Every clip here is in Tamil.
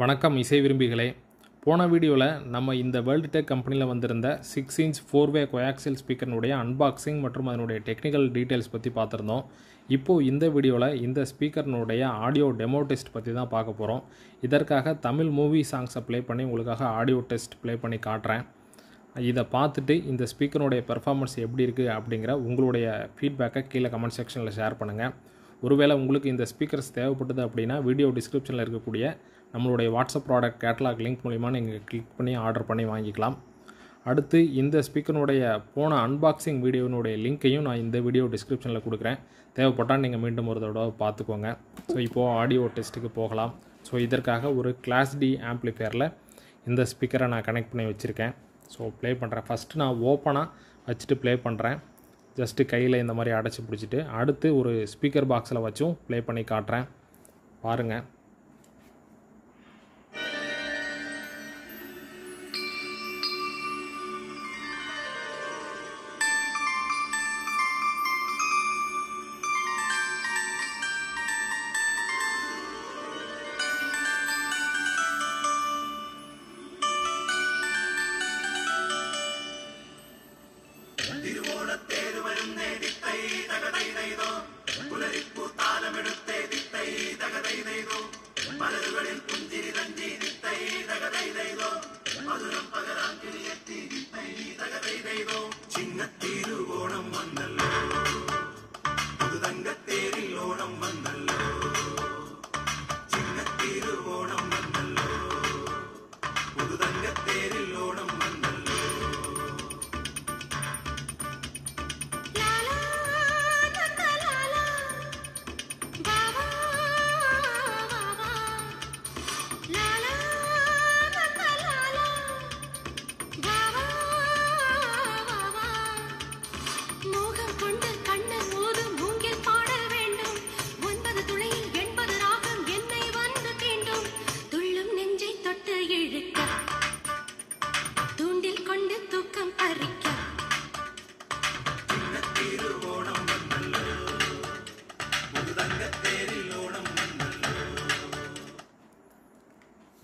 வணக்கம் இசை விரும்பிகளே. போன வீடியோவில் நம்ம இந்த வேர்ல்டு டெக் கம்பெனியில் வந்திருந்த 6-inch 4-way கோஆக்சியல் ஸ்பீக்கர்னுடைய அன்பாக்சிங் மற்றும் அதனுடைய டெக்னிக்கல் டீட்டெயில்ஸ் பற்றி பார்த்துருந்தோம். இப்போது இந்த வீடியோவில் இந்த ஸ்பீக்கர்னுடைய ஆடியோ டெமோ டெஸ்ட் பற்றி தான் பார்க்க போகிறோம். இதற்காக தமிழ் மூவி சாங்ஸை ப்ளே பண்ணி உங்களுக்காக ஆடியோ டெஸ்ட் ப்ளே பண்ணி காட்டுறேன். இதை பார்த்துட்டு இந்த ஸ்பீக்கருடைய பெர்ஃபார்மன்ஸ் எப்படி இருக்குது அப்படிங்கிற உங்களுடைய ஃபீட்பேக்கை கீழே கமெண்ட் செக்ஷனில் ஷேர் பண்ணுங்கள். ஒருவேளை உங்களுக்கு இந்த ஸ்பீக்கர்ஸ் தேவைப்பட்டது அப்படின்னா வீடியோ டிஸ்கிரிப்ஷனில் இருக்கக்கூடிய நம்மளுடைய வாட்ஸ்அப் ப்ராடக்ட் கேட்டலாக் லிங்க் மூலிமா நீங்கள் கிளிக் பண்ணி ஆர்டர் பண்ணி வாங்கிக்கலாம். அடுத்து இந்த ஸ்பீக்கருடைய போன அன்பாக்சிங் வீடியோனுடைய லிங்க்கையும் நான் இந்த வீடியோ டிஸ்கிரிப்ஷனில் கொடுக்குறேன். தேவைப்பட்டால் நீங்கள் மீண்டும் ஒரு தடவை பார்த்துக்கோங்க. ஸோ இப்போது ஆடியோ டெஸ்ட்டுக்கு போகலாம். ஸோ இதற்காக ஒரு கிளாஸ் டி ஆம்ப்ளிஃபையரில் இந்த ஸ்பீக்கரை நான் கனெக்ட் பண்ணி வச்சுருக்கேன். ஸோ ப்ளே பண்ணுறேன். ஃபஸ்ட்டு நான் ஓப்பனாக வச்சுட்டு ப்ளே பண்ணுறேன். ஜஸ்ட்டு கையில் இந்த மாதிரி அடைச்சி பிடிச்சிட்டு அடுத்து ஒரு ஸ்பீக்கர் பாக்ஸில் வச்சும் ப்ளே பண்ணி காட்டுறேன். பாருங்கள்.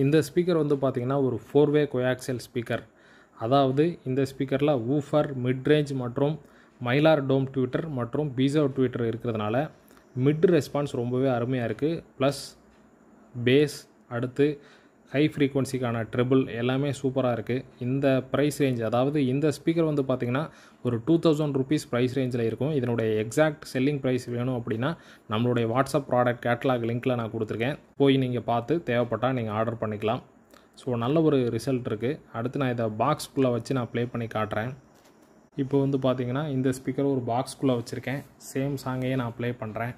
இந்த ஸ்பீக்கர் வந்து பார்த்திங்கன்னா ஒரு 4-way கோஆக்சியல் ஸ்பீக்கர். அதாவது இந்த ஸ்பீக்கரில் ஊஃபர், மிட்ரேஞ்ச் மற்றும் மைலார் டோம் ட்விட்டர் மற்றும் பீசோ ட்விட்டர் இருக்கிறதுனால மிட் ரெஸ்பான்ஸ் ரொம்பவே அருமையாக இருக்குது. ப்ளஸ் பேஸ், அடுத்து ஹை ஃப்ரீக்வன்சிக்கான ட்ரிபிள் எல்லாமே சூப்பராக இருக்குது. இந்த ப்ரைஸ் ரேஞ்ச், அதாவது இந்த ஸ்பீக்கர் வந்து பார்த்திங்கன்னா ஒரு 2000 rupees ப்ரைஸ் ரேஞ்சில் இருக்கும். இதனுடைய எக்ஸாக்ட் செல்லிங் ப்ரைஸ் வேணும் அப்படின்னா நம்மளுடைய வாட்ஸ்அப் ப்ராடக்ட் கேட்டலாக் லிங்க்கில் நான் கொடுத்துருக்கேன். போய் நீங்கள் பார்த்து தேவைப்பட்டால் நீங்கள் ஆர்டர் பண்ணிக்கலாம். ஸோ நல்ல ஒரு ரிசல்ட் இருக்குது. அடுத்து நான் இதை பாக்ஸ்குள்ளே வச்சு நான் ப்ளே பண்ணி காட்டுறேன். இப்போ வந்து பார்த்திங்கன்னா இந்த ஸ்பீக்கர் ஒரு பாக்ஸ்குள்ளே வச்சுருக்கேன். சேம் சாங்கையே நான் ப்ளே பண்ணுறேன்.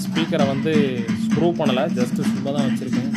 ஸ்பீக்கரை வந்து ஸ்க்ரூ பண்ணலை, ஜஸ்ட்டு சும்மா தான் வச்சுருக்கேன்.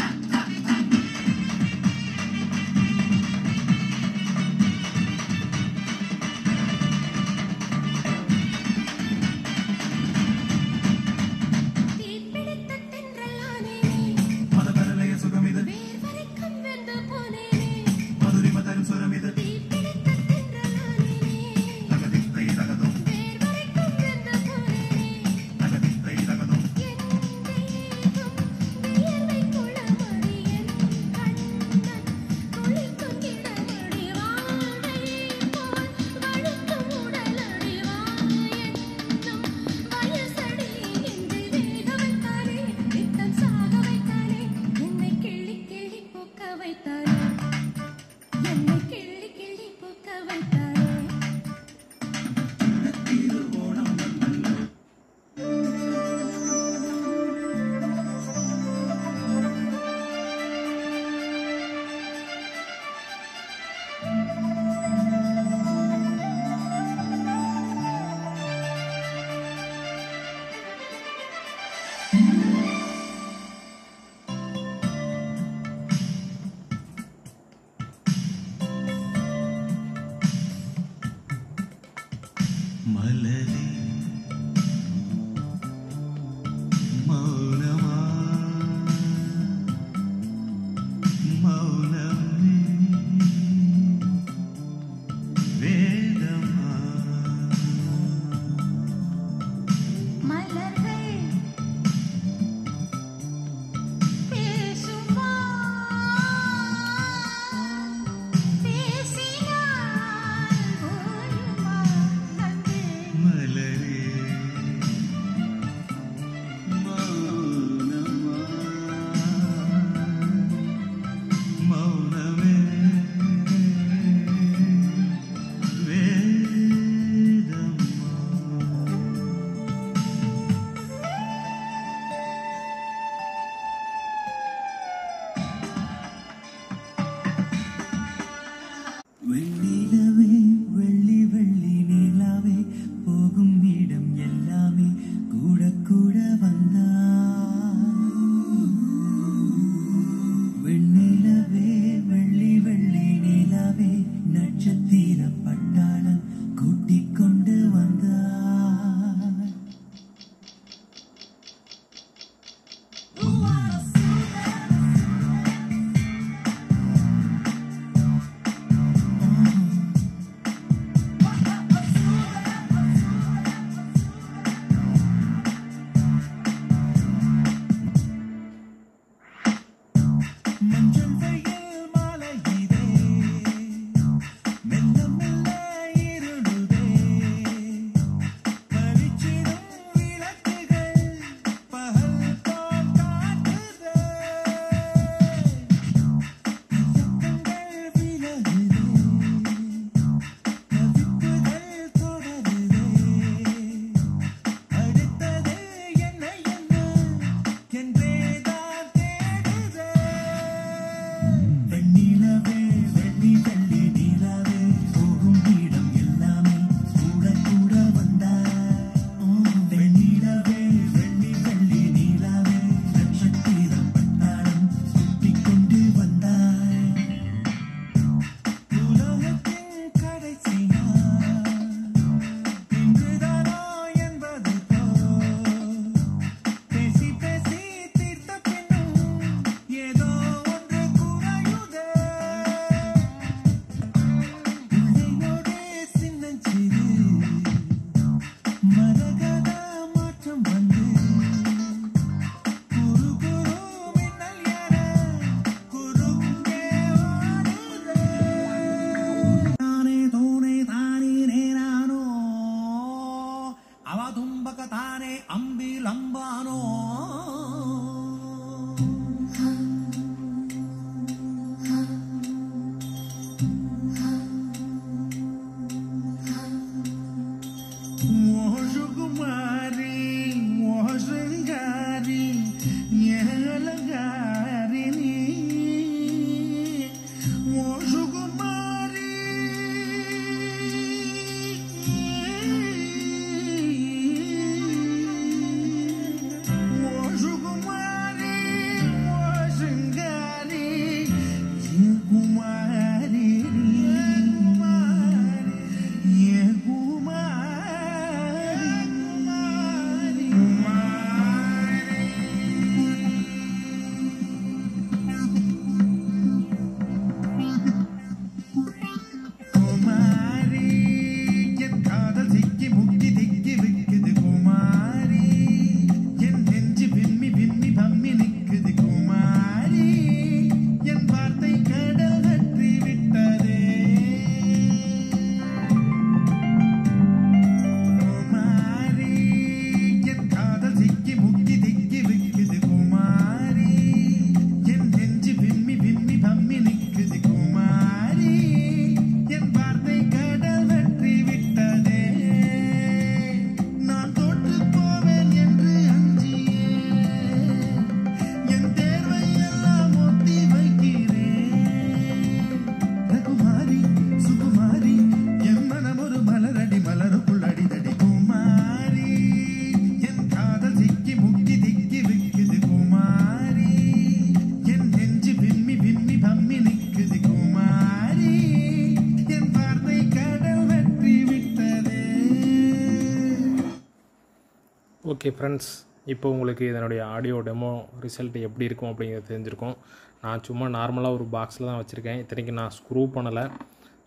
ஓகே ஃப்ரெண்ட்ஸ், இப்போ உங்களுக்கு இதனுடைய ஆடியோ டெமோ ரிசல்ட் எப்படி இருக்கும் அப்படிங்கிறது தெரிஞ்சிருக்கும். நான் சும்மா நார்மலாக ஒரு பாக்ஸில் தான் வச்சுருக்கேன். இத்தனைக்கு நான் ஸ்க்ரூ பண்ணலை,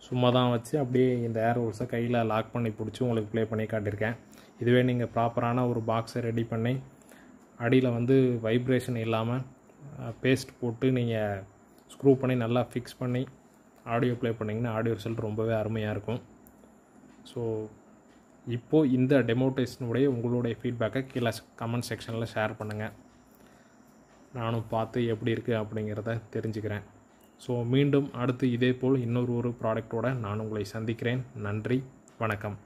சும்மா தான் வச்சு அப்படியே இந்த ஏர் ஹோல்ஸை கையில் லாக் பண்ணி பிடிச்சி உங்களுக்கு ப்ளே பண்ணி காட்டியிருக்கேன். இதுவே நீங்கள் ப்ராப்பரான ஒரு பாக்ஸை ரெடி பண்ணி அடியில் வந்து வைப்ரேஷன் இல்லாமல் பேஸ்ட் போட்டு நீங்கள் ஸ்க்ரூ பண்ணி நல்லா ஃபிக்ஸ் பண்ணி ஆடியோ ப்ளே பண்ணிங்கன்னா ஆடியோ ரிசல்ட் ரொம்பவே அருமையாக இருக்கும். ஸோ இப்போது இந்த டெமோ டெஸ்டினுடைய உங்களுடைய ஃபீட்பேக்கை கீழே கமெண்ட் செக்ஷனில் ஷேர் பண்ணுங்கள். நானும் பார்த்து எப்படி இருக்குது அப்படிங்கிறத தெரிஞ்சுக்கிறேன். ஸோ மீண்டும் அடுத்து இதே போல் இன்னொரு ப்ராடக்டோடு நான் உங்களை சந்திக்கிறேன். நன்றி, வணக்கம்.